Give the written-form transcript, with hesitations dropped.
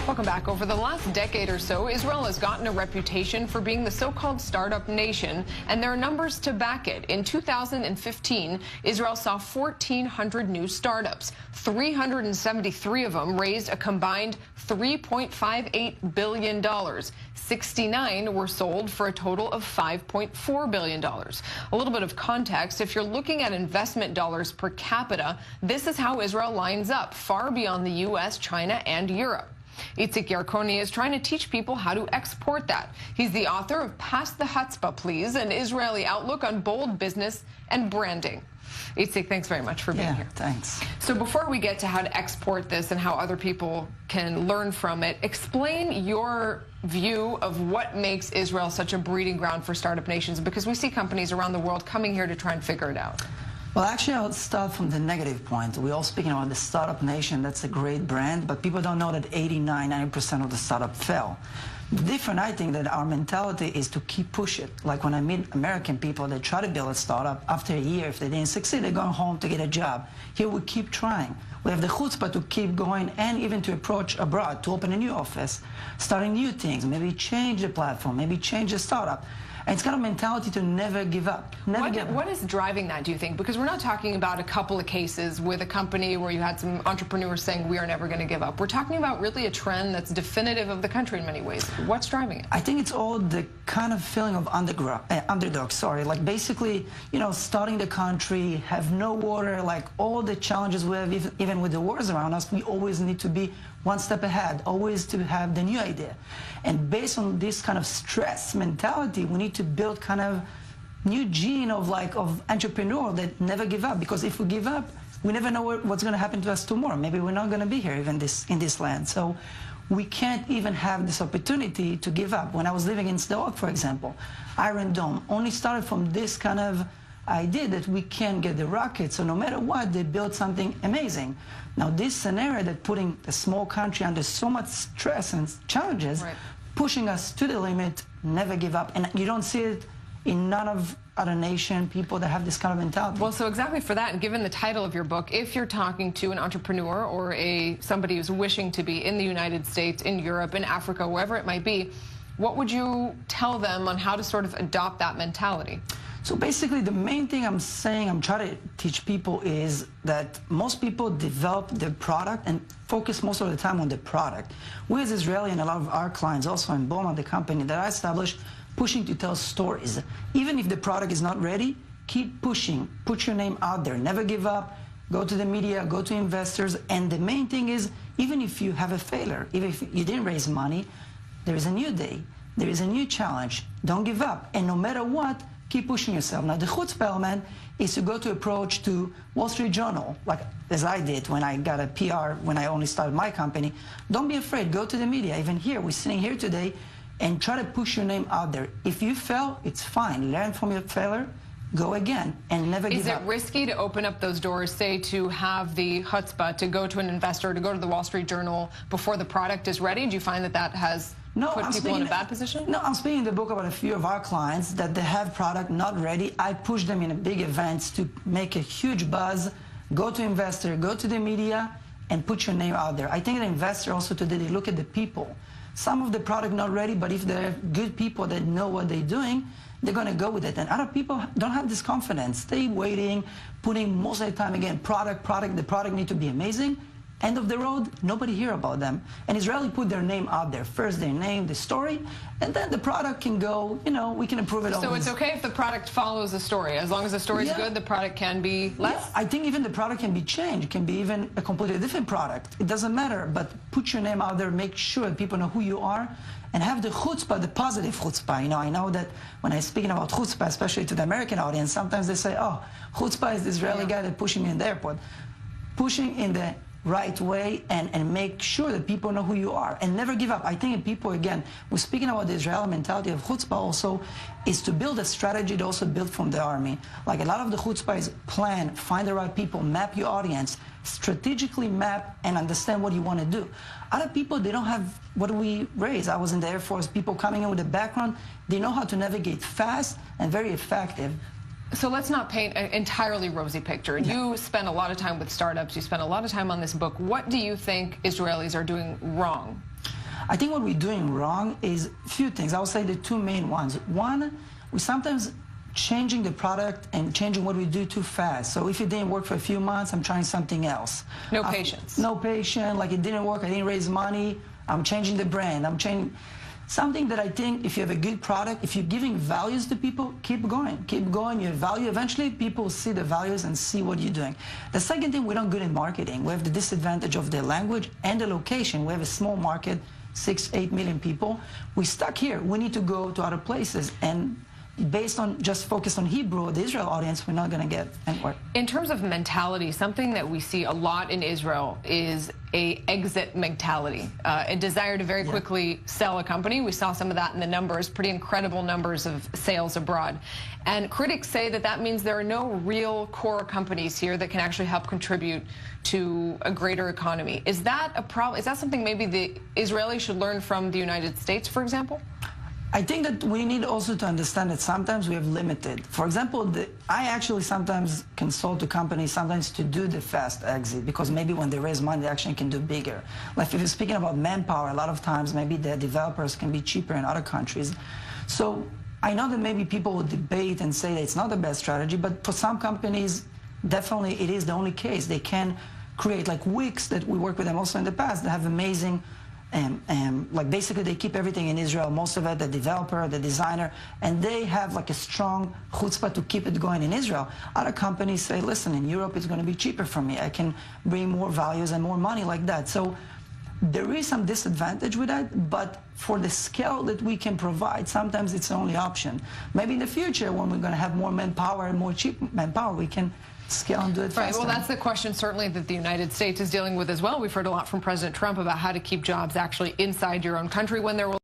Welcome back. Over the last decade or so, Israel has gotten a reputation for being the so-called startup nation, and there are numbers to back it. In 2015, Israel saw 1,400 new startups. 373 of them raised a combined $3.58 billion. 69 were sold for a total of $5.4 billion. A little bit of context, if you're looking at investment dollars per capita, this is how Israel lines up, far beyond the U.S., China, and Europe. Itzik Yarkoni is trying to teach people how to export that. He's the author of Pass the Chutzpah, Please, an Israeli outlook on bold business and branding. Itzik, thanks very much for being here. Thanks. So before we get to how to export this and how other people can learn from it, explain your view of what makes Israel such a breeding ground for startup nations, because we see companies around the world coming here to try and figure it out. Well, actually, I'll start from the negative point. We're all speaking about the startup nation. That's a great brand, but people don't know that 89–90% of the startup fail. The different, I think, that our mentality is to keep push it. Like when I meet American people, they try to build a startup. After a year, if they didn't succeed, they're going home to get a job. Here, we keep trying. We have the chutzpah to keep going and even to approach abroad, to open a new office, starting new things, maybe change the platform, maybe change the startup. And it's kind of mentality to never give up. What is driving that, do you think? Because we're not talking about a couple of cases with a company where you had some entrepreneurs saying we are never going to give up. We're talking about really a trend that's definitive of the country in many ways. What's driving it? I think it's all the kind of feeling of underdog, like basically, you know, starting the country, have no water, like all the challenges we have, even with the wars around us, we always need to be one step ahead, always to have the new idea. And based on this kind of stress mentality, we need to build kind of new gene of entrepreneur that never give up. Because if we give up, we never know what's going to happen to us tomorrow. Maybe we're not going to be here even in this land. So we can't even have this opportunity to give up. When I was living in Sderot, for example, Iron Dome only started from this kind of idea that we can get the rocket, so no matter what, they build something amazing. Now, this scenario that putting a small country under so much stress and challenges, pushing us to the limit, never give up, and you don't see it in none of other nation, people that have this kind of mentality. Well, so exactly for that, and given the title of your book, if you're talking to an entrepreneur or somebody who's wishing to be in the United States, in Europe, in Africa, wherever it might be, what would you tell them on how to sort of adopt that mentality? So basically, the main thing I'm trying to teach people is that most people develop their product and focus most of the time on the product. We as Israeli and a lot of our clients also in Beaumont, the company that I established, pushing to tell stories. Even if the product is not ready, keep pushing, put your name out there, never give up, go to the media, go to investors, and the main thing is, even if you have a failure, even if you didn't raise money, there is a new day, there is a new challenge, don't give up, and no matter what, keep pushing yourself. Now, the chutzpah element is to go to approach to Wall Street Journal, like as I did when I got a PR, when I only started my company. Don't be afraid. Go to the media. Even here, we're sitting here today, and try to push your name out there. If you fail, it's fine. Learn from your failure. Go again, and never give up. Is it risky to open up those doors, say, to have the chutzpah, to go to an investor, to go to the Wall Street Journal before the product is ready? Do you find that that has put people in a bad position? No, I'm speaking in the book about a few of our clients that they have product not ready. I push them in a big events to make a huge buzz, go to investor, go to the media, and put your name out there. I think the investor also today, they look at the people. Some of the product not ready, but if they're good people that know what they're doing, they're going to go with it. And other people don't have this confidence. They waiting, putting most of the time, again, product, the product need to be amazing. End of the road, nobody hear about them. And Israeli put their name out there. First their name, the story, and then the product can go, you know, we can improve it all. So it's okay if the product follows the story. As long as the story is good, the product can be less? Yeah, I think even the product can be changed. It can be even a completely different product. It doesn't matter, but put your name out there, make sure people know who you are, and have the chutzpah, the positive chutzpah. You know, I know that when I'm speaking about chutzpah, especially to the American audience, sometimes they say, oh, chutzpah is the Israeli guy that pushing me in the airport. Pushing in the right way and make sure that people know who you are and never give up. I think people, again, we're speaking about the Israeli mentality of chutzpah also is to build a strategy to also build from the army. Like a lot of the chutzpah is plan, find the right people, map your audience, strategically map and understand what you want to do. Other people, they don't have what we raise. I was in the Air Force, people coming in with a background, they know how to navigate fast and very effective. So let's not paint an entirely rosy picture. You spend a lot of time with startups. You spend a lot of time on this book. What do you think Israelis are doing wrong? I think what we're doing wrong is a few things. I would say the two main ones. One, we sometimes changing the product and changing what we do too fast. So if it didn't work for a few months, I'm trying something else. No patience. No patience, like it didn't work, I didn't raise money, I'm changing the brand, I'm changing. Something that I think if you have a good product, if you're giving values to people, keep going, your value. Eventually people will see the values and see what you're doing. The second thing, we're not good in marketing. We have the disadvantage of the language and the location. We have a small market, 6-8 million people. We're stuck here. We need to go to other places. And based on just focus on Hebrew, the Israel audience, we're not going to get anywhere. In terms of mentality, something that we see a lot in Israel is a exit mentality, a desire to very quickly sell a company. We saw some of that in the numbers, pretty incredible numbers of sales abroad. And critics say that that means there are no real core companies here that can actually help contribute to a greater economy. Is that a problem? Is that something maybe the Israelis should learn from the United States, for example? I think that we need also to understand that sometimes we have limited. For example, I actually sometimes consult to companies sometimes to do the fast exit because maybe when they raise money, they actually can do bigger. Like if you're speaking about manpower, a lot of times maybe the developers can be cheaper in other countries. So I know that maybe people will debate and say that it's not the best strategy, but for some companies, definitely it is the only case. They can create like Wix that we worked with them also in the past. They have amazing like basically they keep everything in Israel, most of it, the developer, the designer, and they have like a strong chutzpah to keep it going in Israel. Other companies say, listen, in Europe it's going to be cheaper for me. I can bring more values and more money like that. So there is some disadvantage with that, but for the scale that we can provide, sometimes it's the only option. Maybe in the future when we're going to have more manpower and more cheap manpower, we can scale and do it faster. Right. Well, that's the question certainly that the United States is dealing with as well. We've heard a lot from President Trump about how to keep jobs actually inside your own country when there will